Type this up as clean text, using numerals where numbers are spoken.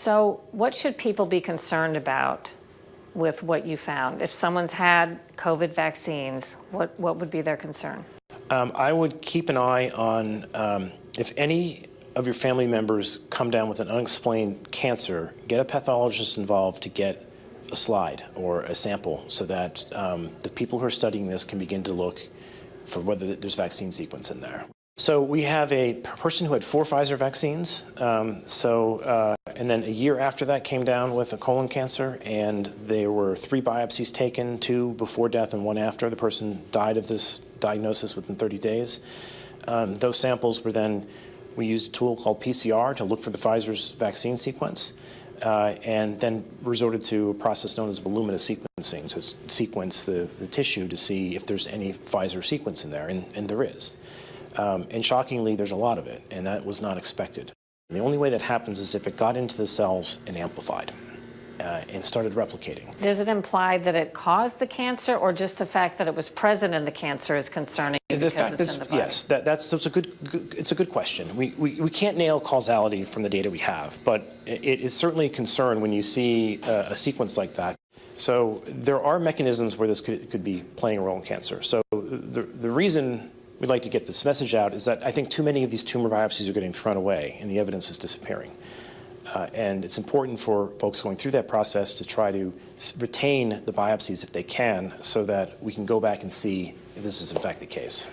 So what should people be concerned about with what you found? If someone's had COVID vaccines, what would be their concern? I would keep an eye on if any of your family members come down with an unexplained cancer, get a pathologist involved to get a slide or a sample so that the people who are studying this can begin to look for whether there's vaccine sequence in there. So we have a person who had 4 Pfizer vaccines, and then a year after that came down with a colon cancer, and there were 3 biopsies taken, 2 before death and 1 after. The person died of this diagnosis within 30 days. Those samples were then, we used a tool called PCR to look for the Pfizer's vaccine sequence, and then resorted to a process known as voluminous sequencing to sequence the tissue to see if there's any Pfizer sequence in there, and there is. And shockingly, there's a lot of it, and that was not expected. And the only way that happens is if it got into the cells and amplified and started replicating. Does it imply that it caused the cancer, or just the fact that it was present in the cancer is concerning because it's in the body? Yes, it's a good question. We can't nail causality from the data we have, but it is certainly a concern when you see a sequence like that. So there are mechanisms where this could be playing a role in cancer. So the reason we'd like to get this message out is that I think too many of these tumor biopsies are getting thrown away and the evidence is disappearing. And it's important for folks going through that process to try to retain the biopsies if they can so that we can go back and see if this is in fact the case.